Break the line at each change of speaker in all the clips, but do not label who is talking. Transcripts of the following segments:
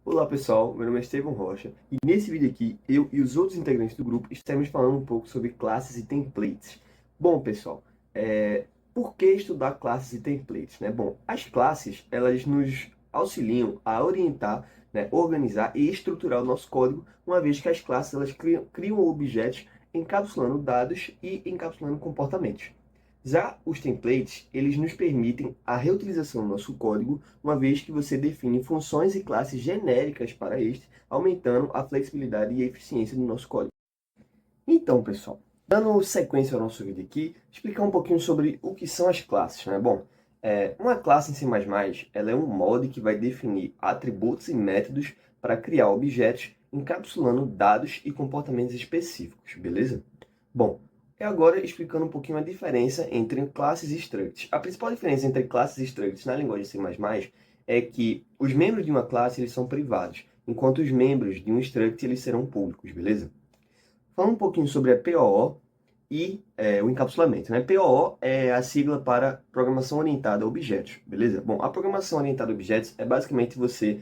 Olá pessoal, meu nome é Estevão Rocha e nesse vídeo aqui eu e os outros integrantes do grupo estaremos falando um pouco sobre classes e templates. Bom pessoal, por que estudar classes e templates, né? Bom, as classes elas nos auxiliam a orientar, né, organizar e estruturar o nosso código, uma vez que as classes elas criam objetos encapsulando dados e encapsulando comportamentos. Já os templates, eles nos permitem a reutilização do nosso código, uma vez que você define funções e classes genéricas para este, aumentando a flexibilidade e a eficiência do nosso código. Então, pessoal, dando sequência ao nosso vídeo aqui, explicar um pouquinho sobre o que são as classes, né? Bom, uma classe em C++, ela é um molde que vai definir atributos e métodos para criar objetos, encapsulando dados e comportamentos específicos, beleza? Bom, agora explicando um pouquinho a diferença entre classes e structs. A principal diferença entre classes e structs na linguagem C++ é que os membros de uma classe eles são privados, enquanto os membros de um struct eles serão públicos, beleza? Falando um pouquinho sobre a POO e o encapsulamento, né? POO é a sigla para Programação Orientada a Objetos, beleza? Bom, a Programação Orientada a Objetos é basicamente você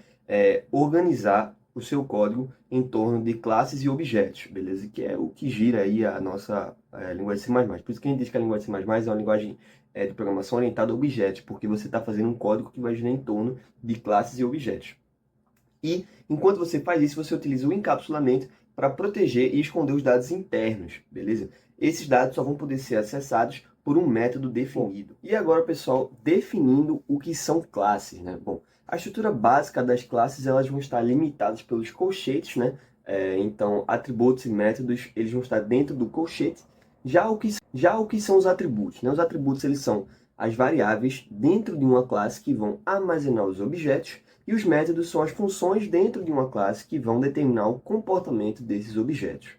organizar o seu código em torno de classes e objetos, beleza? Que é o que gira aí a nossa linguagem C++. Por isso que a gente diz que a linguagem C++ é uma linguagem de programação orientada a objetos, porque você está fazendo um código que vai girar em torno de classes e objetos. E, enquanto você faz isso, você utiliza o encapsulamento para proteger e esconder os dados internos, beleza? Esses dados só vão poder ser acessados por um método definido. E agora, pessoal, definindo o que são classes, né? Bom, a estrutura básica das classes elas vão estar limitadas pelos colchetes, né? Então, atributos e métodos eles vão estar dentro do colchete. Já o que são os atributos, né? Os atributos eles são as variáveis dentro de uma classe que vão armazenar os objetos e os métodos são as funções dentro de uma classe que vão determinar o comportamento desses objetos.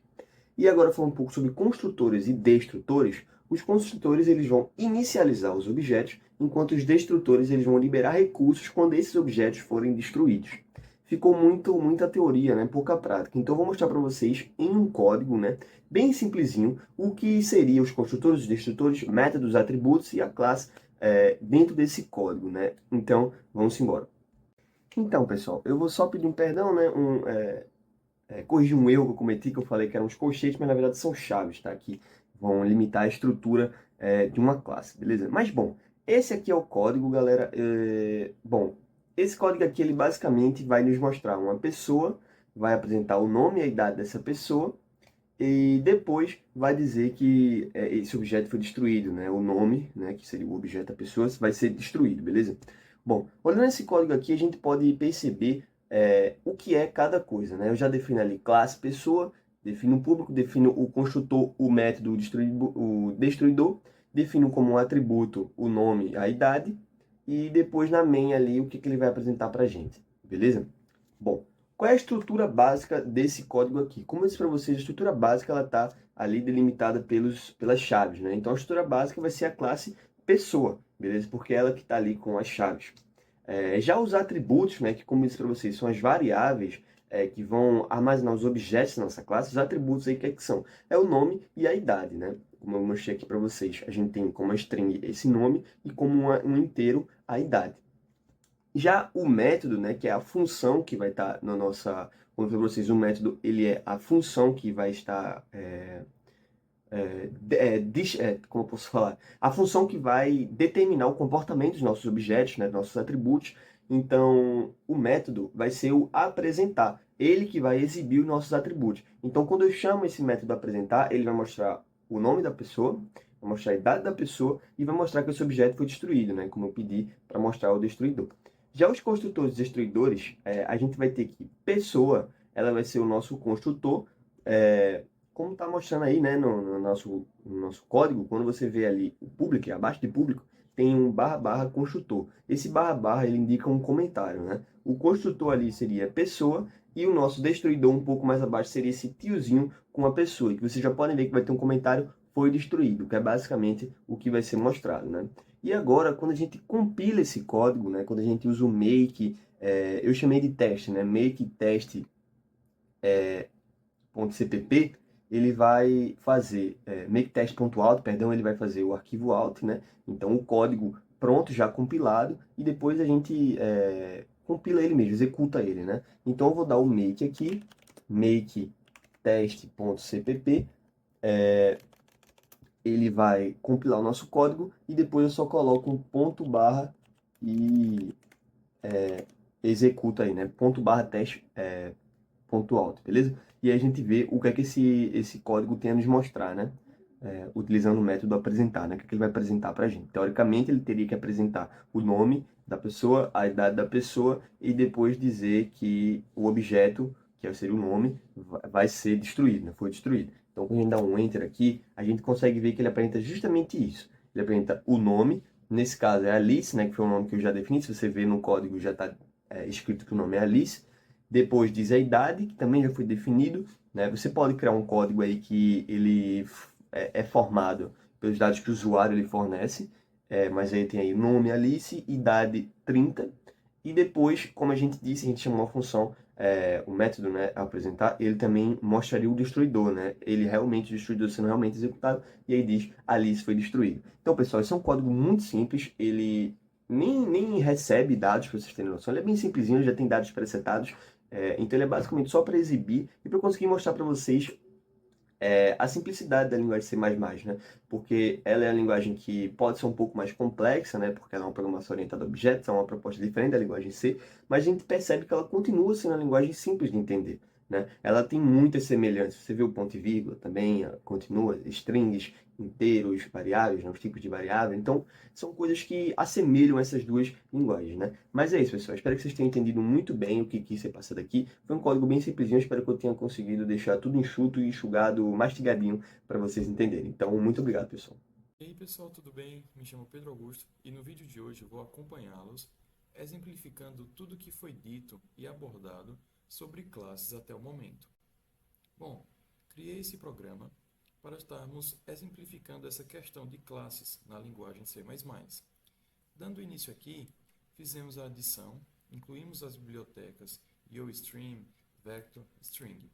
E agora falando um pouco sobre construtores e destrutores, os construtores eles vão inicializar os objetos, enquanto os destrutores eles vão liberar recursos quando esses objetos forem destruídos. Ficou muita teoria, né? Pouca prática. Então eu vou mostrar para vocês em um código, né, bem simplesinho, o que seriam os construtores, os destrutores, métodos, atributos e a classe dentro desse código, né? Então vamos embora. Então, pessoal, eu vou só pedir um perdão, né? Corrigir um erro que eu cometi, que eu falei que eram os colchetes, mas na verdade são chaves, tá? Que vão limitar a estrutura de uma classe, beleza? Mas, bom, esse aqui é o código, galera. Bom, esse código aqui, ele basicamente vai nos mostrar uma pessoa, vai apresentar o nome e a idade dessa pessoa, e depois vai dizer que esse objeto foi destruído, né? O nome, né, que seria o objeto da pessoa, vai ser destruído, beleza? Bom, olhando esse código aqui, a gente pode perceber o que é cada coisa, né? Eu já defino ali classe, pessoa, defino o público, defino o construtor, o método, o destruidor, defino como um atributo o nome, a idade, e depois na main ali o que, que ele vai apresentar para a gente, beleza? Bom, qual é a estrutura básica desse código aqui? Como eu disse para vocês, a estrutura básica ela está ali delimitada pelas chaves, né? Então a estrutura básica vai ser a classe pessoa, beleza? Porque é ela que está ali com as chaves. Já os atributos, né, que como eu disse para vocês, são as variáveis que vão armazenar os objetos da nossa classe, os atributos aí que são? É o nome e a idade, né? Como eu mostrei aqui para vocês, a gente tem como string esse nome e como um inteiro a idade. Já o método, né, que é a função que vai estar na nossa... Como eu falei para vocês, o método ele é a função que vai estar... como eu posso falar? A função que vai determinar o comportamento dos nossos objetos, né, dos nossos atributos. Então, o método vai ser o apresentar. Ele que vai exibir os nossos atributos. Então, quando eu chamo esse método apresentar, ele vai mostrar o nome da pessoa, vai mostrar a idade da pessoa e vai mostrar que esse objeto foi destruído, né, como eu pedi para mostrar o destruidor. Já os construtores destruidores, a gente vai ter que pessoa, ela vai ser o nosso construtor, como está mostrando aí, né, no nosso código, quando você vê ali o público, abaixo de público, tem um barra barra construtor. Esse barra barra ele indica um comentário, né? O construtor ali seria pessoa e o nosso destruidor um pouco mais abaixo seria esse tiozinho com a pessoa, que vocês já podem ver que vai ter um comentário foi destruído, que é basicamente o que vai ser mostrado, né? E agora, quando a gente compila esse código, né, quando a gente usa o make, eu chamei de teste, né, make test .cpp, ele vai fazer maketest.out, perdão, ele vai fazer o arquivo out, né? Então o código pronto, já compilado, e depois a gente compila ele mesmo, executa ele, né? Então eu vou dar o make aqui, make teste.cpp, ele vai compilar o nosso código e depois eu só coloco um ponto barra e executa aí, né? Ponto barra teste, ponto alto, beleza? E aí a gente vê o que é que esse código tem a nos mostrar, né? Utilizando o método apresentar, né? O que é que ele vai apresentar para a gente? Teoricamente, ele teria que apresentar o nome da pessoa, a idade da pessoa e depois dizer que o objeto, que seria o nome, vai ser destruído, né? Foi destruído. Então, quando a gente dá um Enter aqui, a gente consegue ver que ele apresenta justamente isso. Ele apresenta o nome, nesse caso é Alice, né? Que foi o nome que eu já defini. Se você ver no código, já está escrito que o nome é Alice. Depois diz a idade, que também já foi definido, né? Você pode criar um código aí que ele é formado pelos dados que o usuário ele fornece, mas aí tem aí nome Alice, idade 30, e depois, como a gente disse, a gente chamou uma função, o método, né, a apresentar, ele também mostraria o destruidor, né? Ele realmente, o destruidor sendo realmente executado, e aí diz Alice foi destruído. Então, pessoal, esse é um código muito simples, ele nem recebe dados, para vocês terem noção, ele é bem simplesinho, já tem dados presetados, então ele é basicamente só para exibir e para conseguir mostrar para vocês a simplicidade da linguagem C++, né? Porque ela é a linguagem que pode ser um pouco mais complexa, né? Porque ela é uma programação orientada a objetos, é uma proposta diferente da linguagem C, mas a gente percebe que ela continua sendo uma linguagem simples de entender, né? Ela tem muitas semelhanças. Você vê o ponto e vírgula também, continua, strings, inteiros, variáveis, né? Os tipos de variável. Então, são coisas que assemelham essas duas linguagens, né? Mas é isso, pessoal. Espero que vocês tenham entendido muito bem o que quis ser passado aqui. Foi um código bem simplesinho. Espero que eu tenha conseguido deixar tudo enxuto e enxugado, mastigadinho, para vocês entenderem. Então, muito obrigado, pessoal.
E aí pessoal, tudo bem? Me chamo Pedro Augusto e no vídeo de hoje eu vou acompanhá-los exemplificando tudo o que foi dito e abordado sobre classes até o momento. Bom, criei esse programa para estarmos exemplificando essa questão de classes na linguagem C++. Dando início aqui, fizemos a adição, incluímos as bibliotecas YoStream, Vector, String.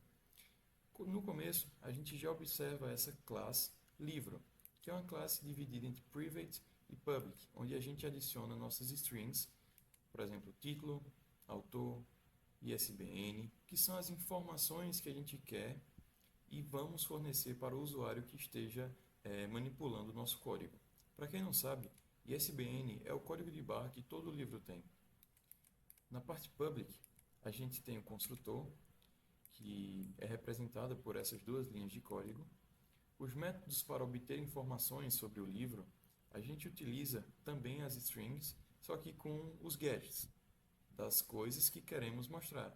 No começo, a gente já observa essa classe livro, que é uma classe dividida entre private e public, onde a gente adiciona nossas strings, por exemplo, título, autor, ISBN, que são as informações que a gente quer e vamos fornecer para o usuário que esteja manipulando o nosso código. Para quem não sabe, ISBN é o código de barra que todo livro tem. Na parte public, a gente tem o construtor, que é representada por essas duas linhas de código. Os métodos para obter informações sobre o livro, a gente utiliza também as strings, só que com os gadgets, das coisas que queremos mostrar.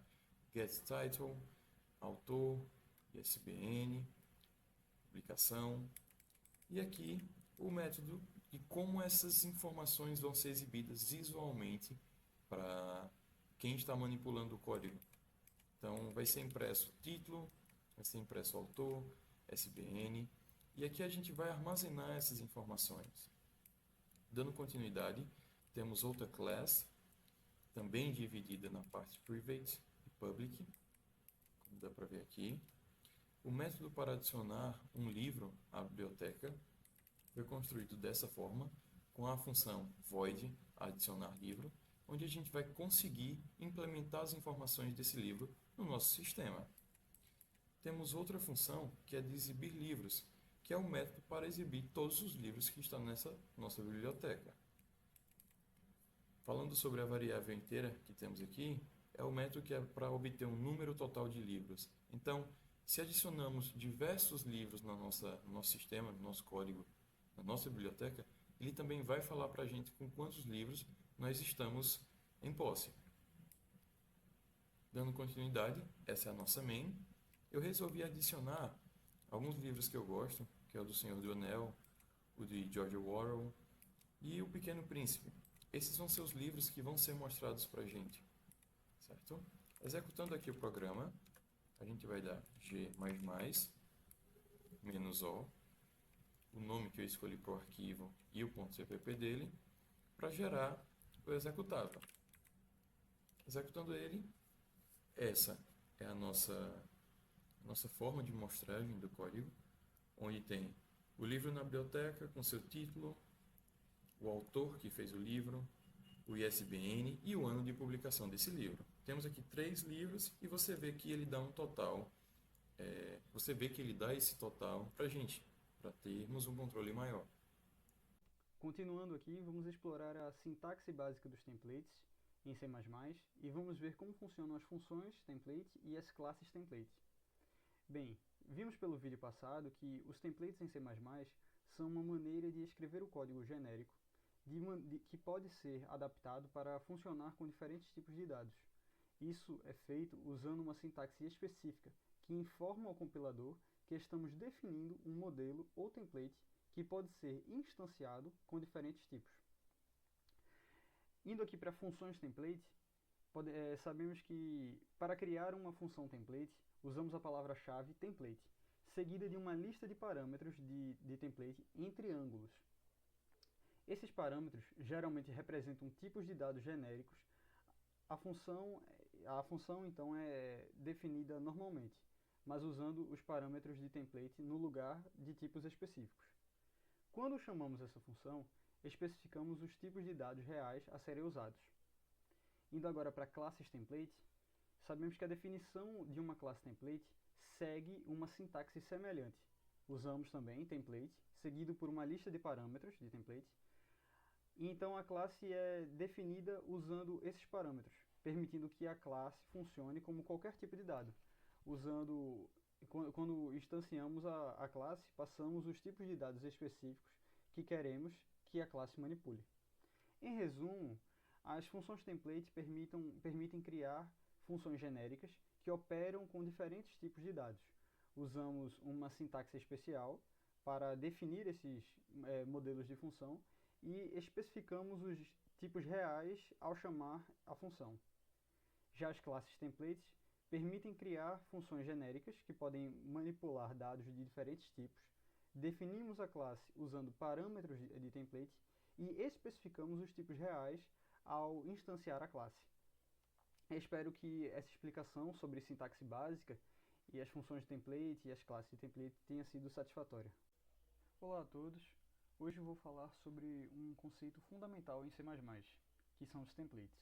getTitle, autor, ISBN, publicação. E aqui o método de como essas informações vão ser exibidas visualmente para quem está manipulando o código. Então, vai ser impresso título, vai ser impresso autor, SBN, e aqui a gente vai armazenar essas informações. Dando continuidade, temos outra class, também dividida na parte private e public, como dá para ver aqui. O método para adicionar um livro à biblioteca foi construído dessa forma, com a função void adicionar livro, onde a gente vai conseguir implementar as informações desse livro no nosso sistema. Temos outra função que é de exibir livros, que é um método para exibir todos os livros que estão nessa nossa biblioteca. Falando sobre a variável inteira que temos aqui, é o método que é para obter um número total de livros. Então, se adicionamos diversos livros no nosso sistema, no nosso código, na nossa biblioteca, ele também vai falar para a gente com quantos livros nós estamos em posse. Dando continuidade, essa é a nossa main. Eu resolvi adicionar alguns livros que eu gosto, que é o do Senhor do Anel, o de George Orwell e o Pequeno Príncipe. Esses vão ser os livros que vão ser mostrados para a gente, certo? Executando aqui o programa, a gente vai dar g++, -o, o nome que eu escolhi para o arquivo e o .cpp dele, para gerar o executável. Executando ele, essa é a nossa forma de mostragem do código, onde tem o livro na biblioteca com seu título, o autor que fez o livro, o ISBN e o ano de publicação desse livro. Temos aqui 3 livros e você vê que ele dá um total, você vê que ele dá esse total para a gente, para termos um controle maior.
Continuando aqui, vamos explorar a sintaxe básica dos templates em C++ e vamos ver como funcionam as funções template e as classes template. Bem, vimos pelo vídeo passado que os templates em C++ são uma maneira de escrever o código genérico que pode ser adaptado para funcionar com diferentes tipos de dados. Isso é feito usando uma sintaxe específica que informa ao compilador que estamos definindo um modelo ou template que pode ser instanciado com diferentes tipos. Indo aqui para funções template, sabemos que para criar uma função template, usamos a palavra-chave template, seguida de uma lista de parâmetros de template em triângulos. Esses parâmetros geralmente representam tipos de dados genéricos. A função então é definida normalmente, mas usando os parâmetros de template no lugar de tipos específicos. Quando chamamos essa função, especificamos os tipos de dados reais a serem usados. Indo agora para classes template, sabemos que a definição de uma classe template segue uma sintaxe semelhante. Usamos também template, seguido por uma lista de parâmetros de template, e então a classe é definida usando esses parâmetros, permitindo que a classe funcione como qualquer tipo de dado. Quando instanciamos a classe, passamos os tipos de dados específicos que queremos que a classe manipule. Em resumo, as funções template permitem criar funções genéricas que operam com diferentes tipos de dados. Usamos uma sintaxe especial para definir esses modelos de função e especificamos os tipos reais ao chamar a função. Já as classes templates permitem criar funções genéricas que podem manipular dados de diferentes tipos. Definimos a classe usando parâmetros de template e especificamos os tipos reais ao instanciar a classe. Espero que essa explicação sobre sintaxe básica e as funções de template e as classes de template tenha sido satisfatória. Olá a todos! Hoje eu vou falar sobre um conceito fundamental em C++, que são os templates.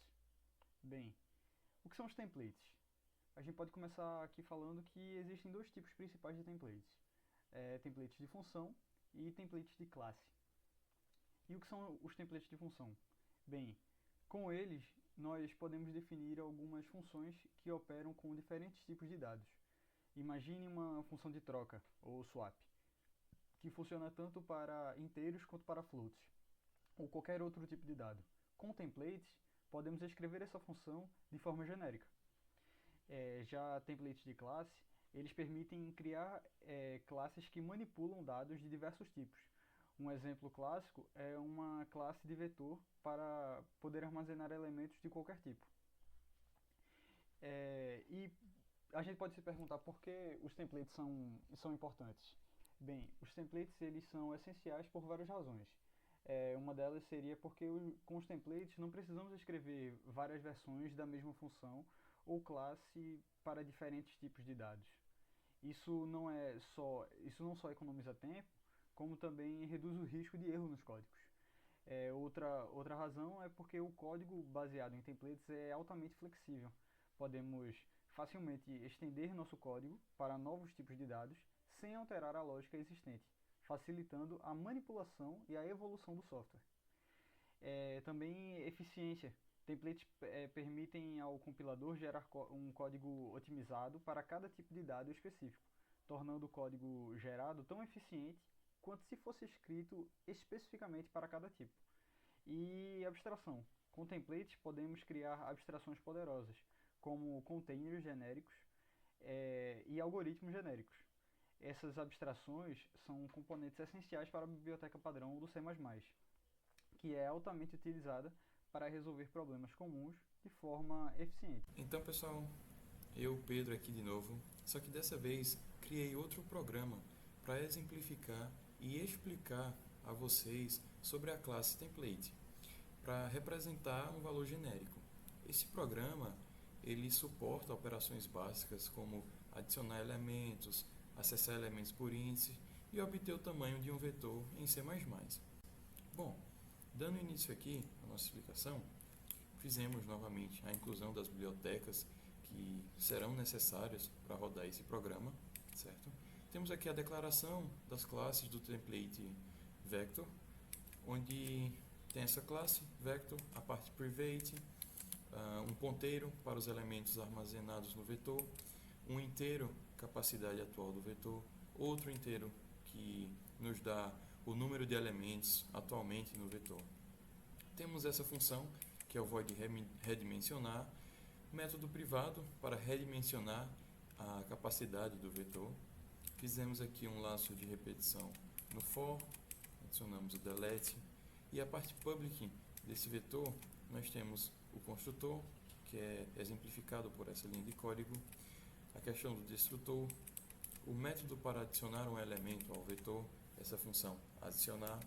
Bem, o que são os templates? A gente pode começar aqui falando que existem dois tipos principais de templates. Templates de função e templates de classe. E o que são os templates de função? Bem, com eles nós podemos definir algumas funções que operam com diferentes tipos de dados. Imagine uma função de troca, ou swap, que funciona tanto para inteiros quanto para floats, ou qualquer outro tipo de dado. Com templates, podemos escrever essa função de forma genérica. Já templates de classe, eles permitem criar classes que manipulam dados de diversos tipos. Um exemplo clássico é uma classe de vetor para poder armazenar elementos de qualquer tipo. E a gente pode se perguntar por que os templates são importantes. Bem, os templates eles são essenciais por várias razões. Uma delas seria porque com os templates não precisamos escrever várias versões da mesma função ou classe para diferentes tipos de dados. Isso não só economiza tempo, como também reduz o risco de erro nos códigos. Outra razão é porque o código baseado em templates é altamente flexível. Podemos facilmente estender nosso código para novos tipos de dados sem alterar a lógica existente, facilitando a manipulação e a evolução do software. Também eficiência. Templates permitem ao compilador gerar um código otimizado para cada tipo de dado específico, tornando o código gerado tão eficiente quanto se fosse escrito especificamente para cada tipo. E abstração. Com templates podemos criar abstrações poderosas, como containers genéricos e algoritmos genéricos. Essas abstrações são componentes essenciais para a biblioteca padrão do C++, que é altamente utilizada para resolver problemas comuns de forma eficiente.
Então, pessoal, eu, Pedro, aqui de novo, só que dessa vez criei outro programa para exemplificar e explicar a vocês sobre a classe template, para representar um valor genérico. Esse programa ele suporta operações básicas como adicionar elementos, acessar elementos por índice e obter o tamanho de um vetor em C++. Bom, dando início aqui à nossa explicação, fizemos novamente a inclusão das bibliotecas que serão necessárias para rodar esse programa, certo? Temos aqui a declaração das classes do template Vector, onde tem essa classe Vector, a parte private, um ponteiro para os elementos armazenados no vetor, um inteiro, capacidade atual do vetor, outro inteiro que nos dá o número de elementos atualmente no vetor. Temos essa função, que é o void redimensionar, método privado para redimensionar a capacidade do vetor. Fizemos aqui um laço de repetição no for, adicionamos o delete, e a parte public desse vetor nós temos o construtor, que é exemplificado por essa linha de código, a questão do destrutor, o método para adicionar um elemento ao vetor, essa função adicionar,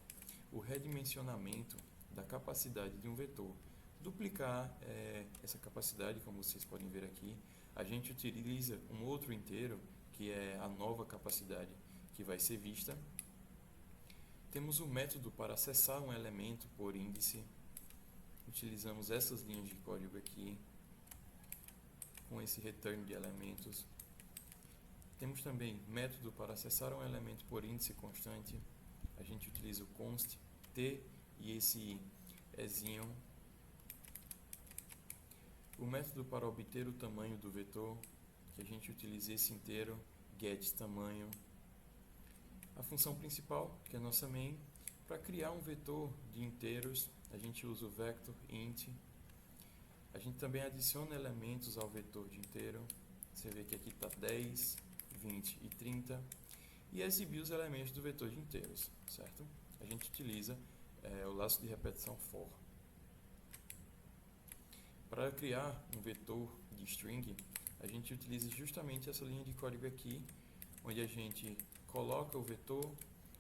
o redimensionamento da capacidade de um vetor. Duplicar essa capacidade, como vocês podem ver aqui, a gente utiliza um outro inteiro, que é a nova capacidade que vai ser vista. Temos o método para acessar um elemento por índice. Utilizamos essas linhas de código aqui, com esse return de elementos. Temos também método para acessar um elemento por índice constante. A gente utiliza o const t e esse ezinho. O método para obter o tamanho do vetor, que a gente utiliza esse inteiro, getTamanho. A função principal, que é a nossa main, para criar um vetor de inteiros, a gente usa o vector int. A gente também adiciona elementos ao vetor de inteiro. Você vê que aqui está 10, 20 e 30. E exibir os elementos do vetor de inteiros, certo? A gente utiliza o laço de repetição for. Para criar um vetor de string, a gente utiliza justamente essa linha de código aqui, onde a gente coloca o vetor,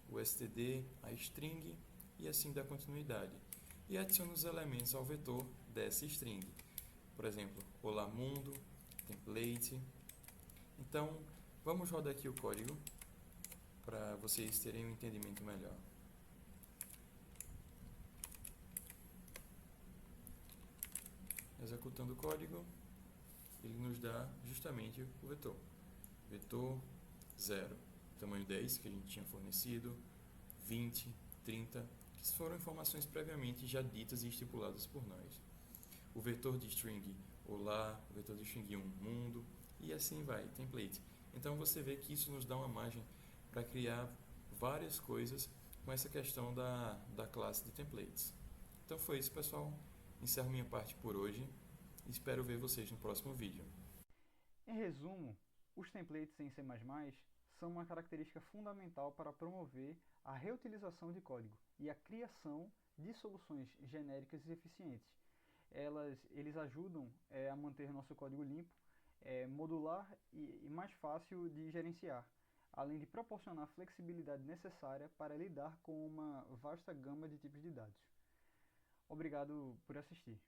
o std, a string e assim dá continuidade. E adiciona os elementos ao vetor dessa string. Por exemplo, olá mundo, template. Então, vamos rodar aqui o código para vocês terem um entendimento melhor. Executando o código, ele nos dá justamente o vetor. Vetor 0, tamanho 10, que a gente tinha fornecido, 20, 30, que foram informações previamente já ditas e estipuladas por nós. O vetor de string olá, o vetor de string 1, mundo, e assim vai, template. Então você vê que isso nos dá uma margem para criar várias coisas com essa questão da classe de templates. Então foi isso, pessoal. Encerro minha parte por hoje e espero ver vocês no próximo vídeo.
Em resumo, os templates em C++ são uma característica fundamental para promover a reutilização de código e a criação de soluções genéricas e eficientes. Eles ajudam a manter nosso código limpo, modular e mais fácil de gerenciar, além de proporcionar a flexibilidade necessária para lidar com uma vasta gama de tipos de dados. Obrigado por assistir.